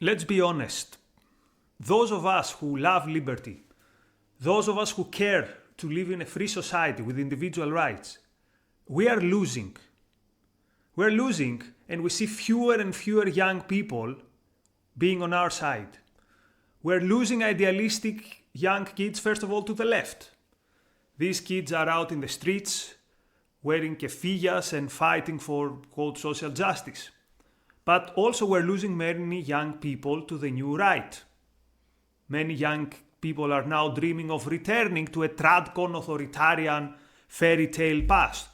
let's be honest. Those of us who love liberty, those of us who care to live in a free society with individual rights, we are losing. We're losing, and we see fewer and fewer young people being on our side. We're losing idealistic young kids, first of all, to the left. These kids are out in the streets, wearing kefiyas and fighting for, quote, social justice. But also we're losing many young people to the new right. Many young people are now dreaming of returning to a tradcon authoritarian fairy tale past.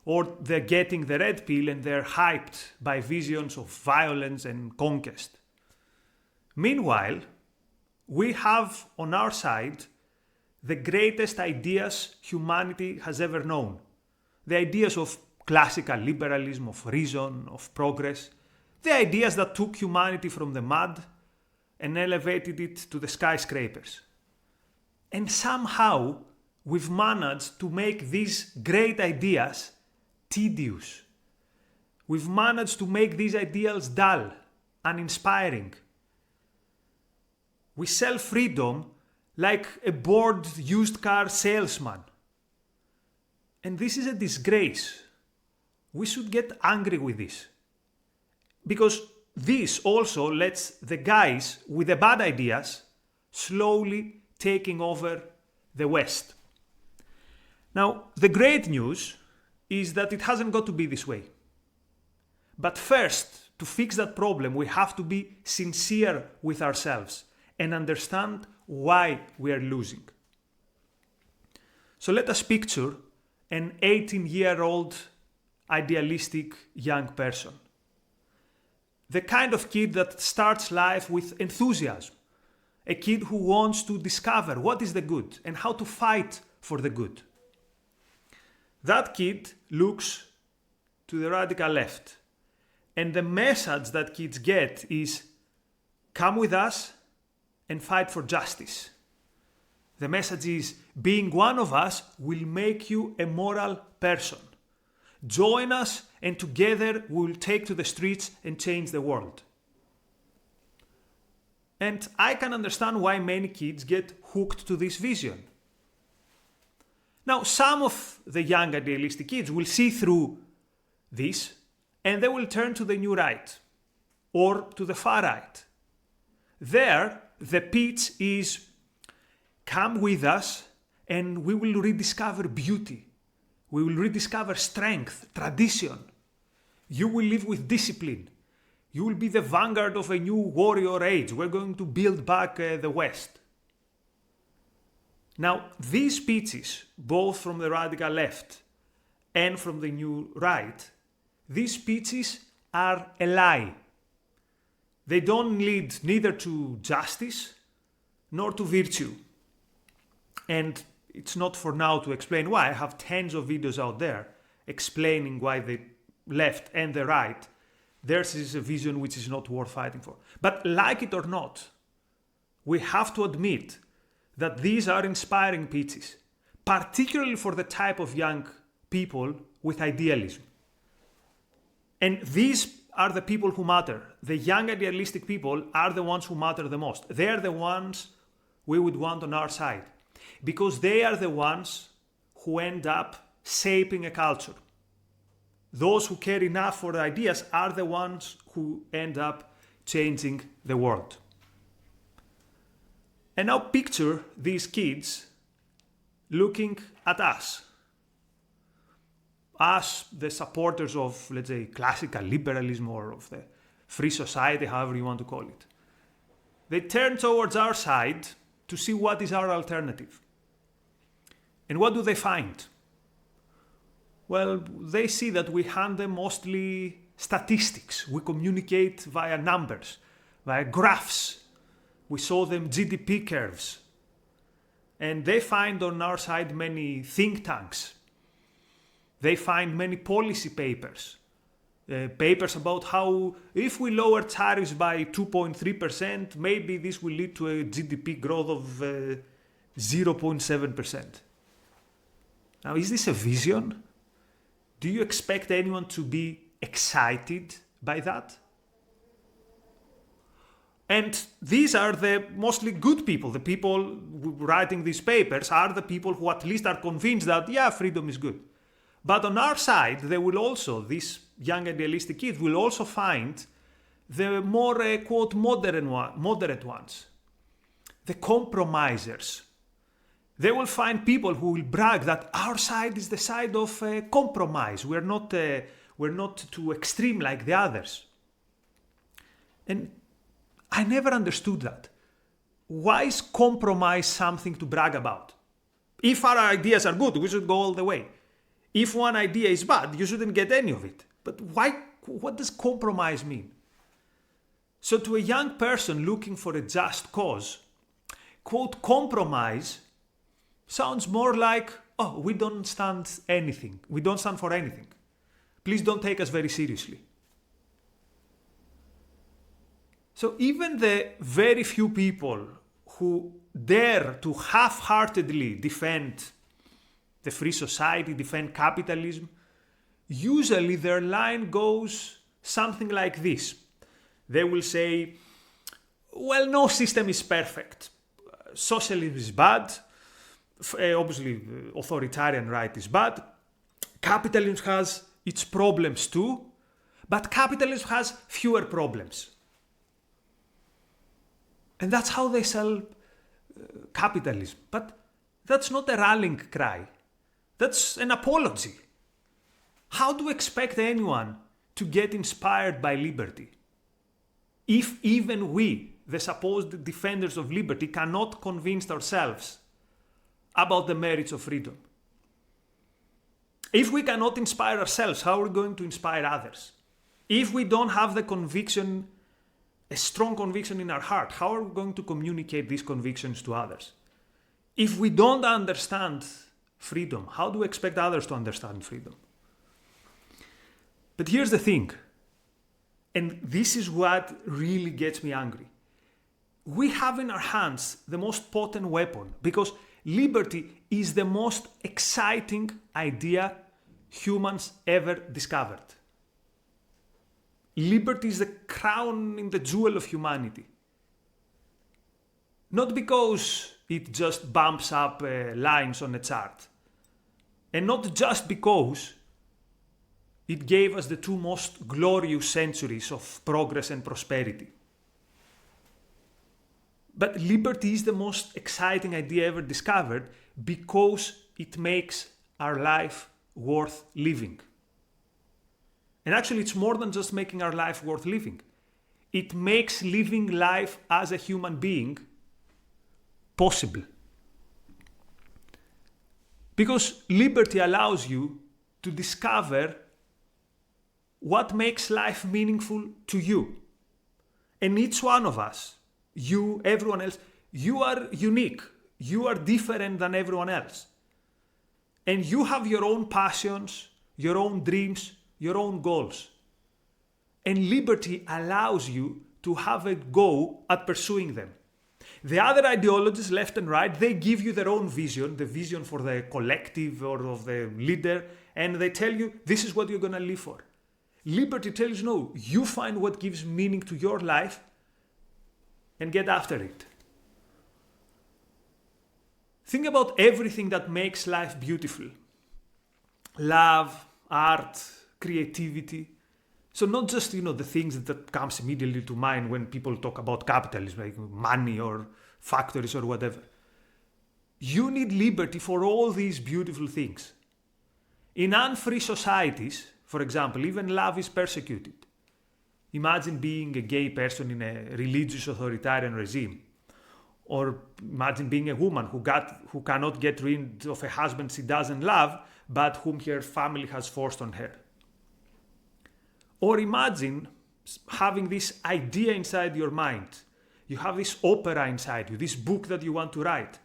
Or they're getting the red pill and they're hyped by visions of violence and conquest. Meanwhile, we have on our side the greatest ideas humanity has ever known. The ideas of classical liberalism, of reason, of progress. The ideas that took humanity from the mud and elevated it to the skyscrapers. And somehow we've managed to make these great ideas tedious. We've managed to make these ideals dull, uninspiring. We sell freedom like a bored used car salesman. And this is a disgrace. We should get angry with this. Because this also lets the guys with the bad ideas slowly taking over the West. Now, the great news is that it hasn't got to be this way. But first, to fix that problem, we have to be sincere with ourselves and understand why we are losing. So let us picture an 18-year-old idealistic young person. The kind of kid that starts life with enthusiasm. A kid who wants to discover what is the good and how to fight for the good. That kid looks to the radical left. And the message that kids get is, come with us and fight for justice. The message is, being one of us will make you a moral person. Join us and together we will take to the streets and change the world. And I can understand why many kids get hooked to this vision. Now, some of the young idealistic kids will see through this and they will turn to the new right or to the far right. There, the pitch is, come with us and we will rediscover beauty. We will rediscover strength, tradition. You will live with discipline. You will be the vanguard of a new warrior age. We're going to build back the West. Now, these pitches, both from the radical left and from the new right, these pitches are a lie. They don't lead neither to justice nor to virtue. And it's not for now to explain why. I have tens of videos out there explaining why the left and the right, theirs is a vision which is not worth fighting for. But like it or not, we have to admit that these are inspiring pitches, particularly for the type of young people with idealism. And these are the people who matter. The young idealistic people are the ones who matter the most. They are the ones we would want on our side, because they are the ones who end up shaping a culture. Those who care enough for the ideas are the ones who end up changing the world. And now picture these kids looking at us. Us, the supporters of, let's say, classical liberalism or of the free society, however you want to call it. They turn towards our side to see what is our alternative. And what do they find? Well, they see that we hand them mostly statistics. We communicate via numbers, via graphs. We show them GDP curves. And they find on our side many think tanks. They find many policy papers. Papers about how if we lower tariffs by 2.3%, maybe this will lead to a GDP growth of 0.7%. Now, is this a vision? Do you expect anyone to be excited by that? And these are the mostly good people. The people writing these papers are the people who at least are convinced that, yeah, freedom is good. But on our side, they will also, these young idealistic kids will also find the more, quote, moderate ones, the compromisers. They will find people who will brag that our side is the side of compromise. We're not too extreme like the others. And I never understood that. Why is compromise something to brag about? If our ideas are good, we should go all the way. If one idea is bad, you shouldn't get any of it. But why? What does compromise mean? So to a young person looking for a just cause, quote, compromise sounds more like, oh, we don't stand anything. We don't stand for anything. Please don't take us very seriously. So even the very few people who dare to half-heartedly defend the free society, defend capitalism, usually their line goes something like this. They will say, well, no system is perfect. Socialism is bad. Obviously, authoritarian right is bad. Capitalism has its problems too, but capitalism has fewer problems. And that's how they sell capitalism. But that's not a rallying cry. That's an apology. How do you expect anyone to get inspired by liberty if even we, the supposed defenders of liberty, cannot convince ourselves about the merits of freedom? If we cannot inspire ourselves, how are we going to inspire others? If we don't have the conviction, a strong conviction in our heart, how are we going to communicate these convictions to others? If we don't understand freedom, how do we expect others to understand freedom? But here's the thing, and this is what really gets me angry. We have in our hands the most potent weapon, because liberty is the most exciting idea humans ever discovered. Liberty is the crown in the jewel of humanity. Not because it just bumps up lines on a chart, and not just because it gave us the two most glorious centuries of progress and prosperity. But liberty is the most exciting idea ever discovered because it makes our life worth living. And actually, it's more than just making our life worth living. It makes living life as a human being possible. Because liberty allows you to discover what makes life meaningful to you. And each one of us, you, everyone else, you are unique. You are different than everyone else. And you have your own passions, your own dreams, your own goals. And liberty allows you to have a go at pursuing them. The other ideologies, left and right, they give you their own vision, the vision for the collective or of the leader, and they tell you this is what you're going to live for. Liberty tells you, no, you find what gives meaning to your life and get after it. Think about everything that makes life beautiful. Love, art, creativity. So not just, the things that comes immediately to mind when people talk about capitalism, like money or factories or whatever. You need liberty for all these beautiful things. In unfree societies, for example, even love is persecuted. Imagine being a gay person in a religious authoritarian regime. Or imagine being a woman who cannot get rid of a husband she doesn't love, but whom her family has forced on her. Or imagine having this idea inside your mind. You have this opera inside you, this book that you want to write,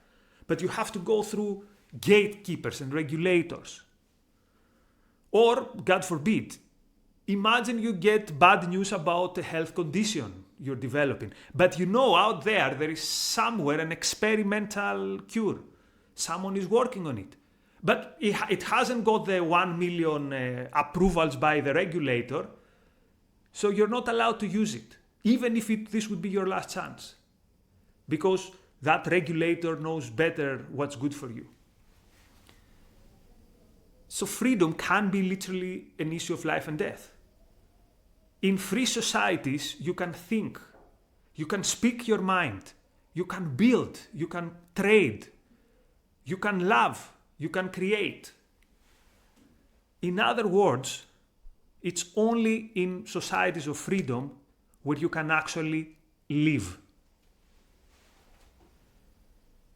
but you have to go through gatekeepers and regulators. Or, God forbid, imagine you get bad news about a health condition you're developing, but out there is somewhere an experimental cure. Someone is working on it. But it hasn't got the 1 million approvals by the regulator, so you're not allowed to use it. even if this would be your last chance, because that regulator knows better what's good for you. So freedom can be literally an issue of life and death. In free societies, you can think, you can speak your mind, you can build, you can trade, you can love, you can create. In other words, it's only in societies of freedom where you can actually live.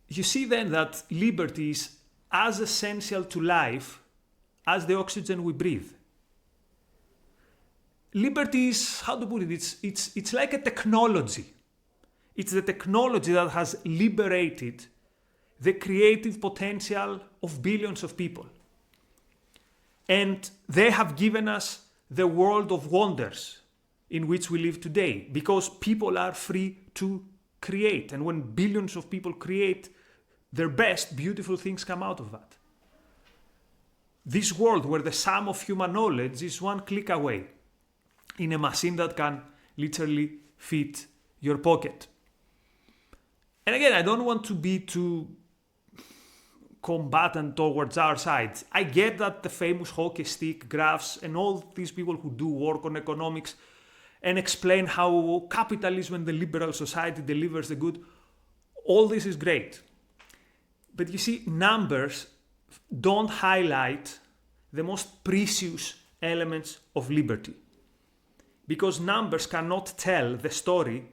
You see then that liberty is as essential to life as the oxygen we breathe. Liberty is, how to put it, it's like a technology. It's the technology that has liberated the creative potential of billions of people. And they have given us the world of wonders in which we live today, because people are free to create. And when billions of people create their best, beautiful things come out of that. This world where the sum of human knowledge is one click away in a machine that can literally fit your pocket. And again, I don't want to be too combatant towards our side. I get that the famous hockey stick graphs and all these people who do work on economics and explain how capitalism and the liberal society delivers the good, all this is great. But you see, numbers don't highlight the most precious elements of liberty. Because numbers cannot tell the story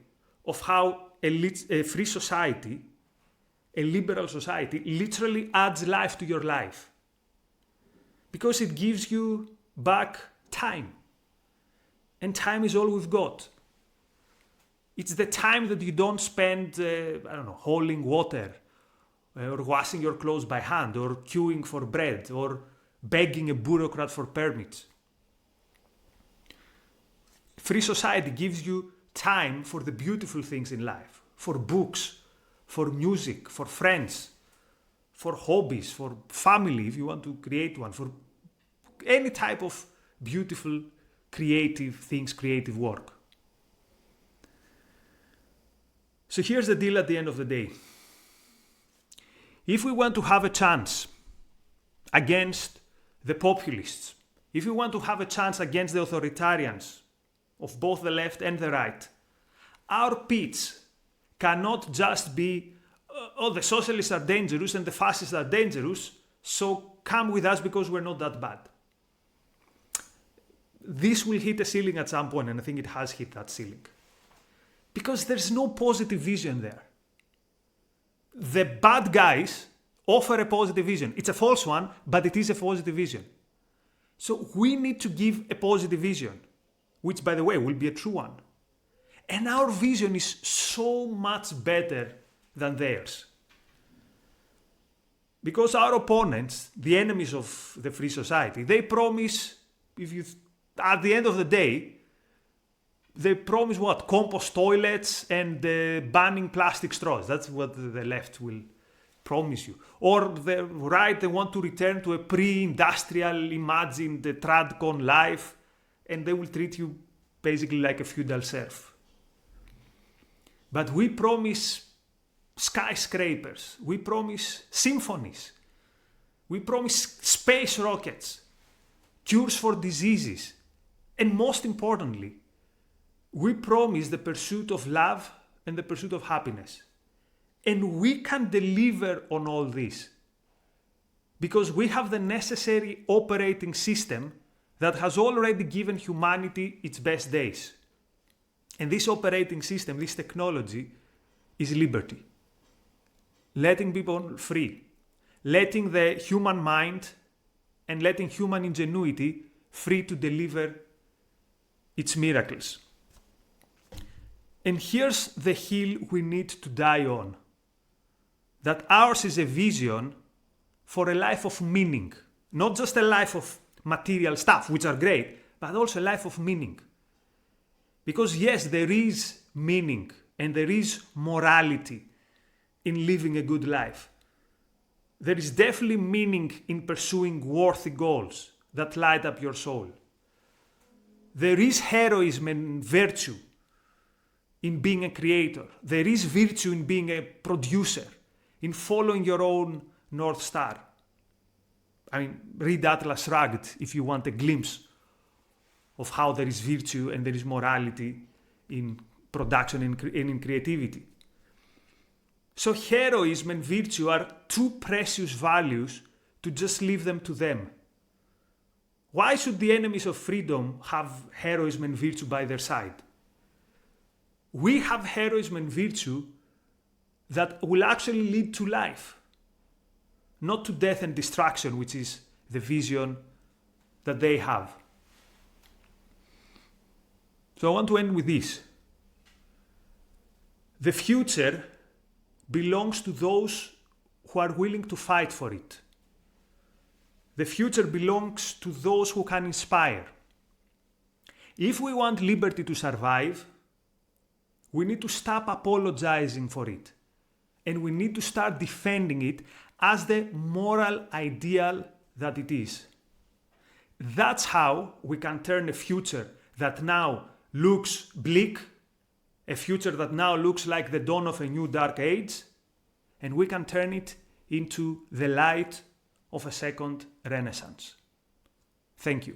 of how a free society, a liberal society, literally adds life to your life. Because it gives you back time. And time is all we've got. It's the time that you don't spend, hauling water, or washing your clothes by hand, or queuing for bread, or begging a bureaucrat for permits. Free society gives you time for the beautiful things in life, for books, for music, for friends, for hobbies, for family, if you want to create one, for any type of beautiful, creative things, creative work. So here's the deal at the end of the day. If we want to have a chance against the populists, if we want to have a chance against the authoritarians of both the left and the right, our pitch cannot just be, the socialists are dangerous and the fascists are dangerous, so come with us because we're not that bad. This will hit a ceiling at some point, and I think it has hit that ceiling. Because there's no positive vision there. The bad guys offer a positive vision. It's a false one, but it is a positive vision. So we need to give a positive vision, which, by the way, will be a true one. And our vision is so much better than theirs. Because our opponents, the enemies of the free society, they promise, at the end of the day, they promise what? Compost toilets and banning plastic straws. That's what the left will promise you. Or the right, they want to return to a pre-industrial, imagined tradcon life, and they will treat you basically like a feudal serf. But we promise skyscrapers, we promise symphonies, we promise space rockets, cures for diseases, and most importantly, we promise the pursuit of love and the pursuit of happiness. And we can deliver on all this because we have the necessary operating system that has already given humanity its best days. And this operating system, this technology, is liberty. Letting people free. Letting the human mind and letting human ingenuity free to deliver its miracles. And here's the hill we need to die on. That ours is a vision for a life of meaning. Not just a life of material stuff, which are great, but also a life of meaning. Because yes, there is meaning and there is morality in living a good life. There is definitely meaning in pursuing worthy goals that light up your soul. There is heroism and virtue in being a creator. There is virtue in being a producer, in following your own North Star. I mean, read Atlas Shrugged if you want a glimpse of how there is virtue and there is morality in production and in creativity. So heroism and virtue are too precious values to just leave them to them. Why should the enemies of freedom have heroism and virtue by their side? We have heroism and virtue that will actually lead to life, not to death and destruction, which is the vision that they have. So I want to end with this. The future belongs to those who are willing to fight for it. The future belongs to those who can inspire. If we want liberty to survive, we need to stop apologizing for it. And we need to start defending it as the moral ideal that it is. That's how we can turn a future that now looks bleak, a future that now looks like the dawn of a new dark age, and we can turn it into the light of a second renaissance. Thank you.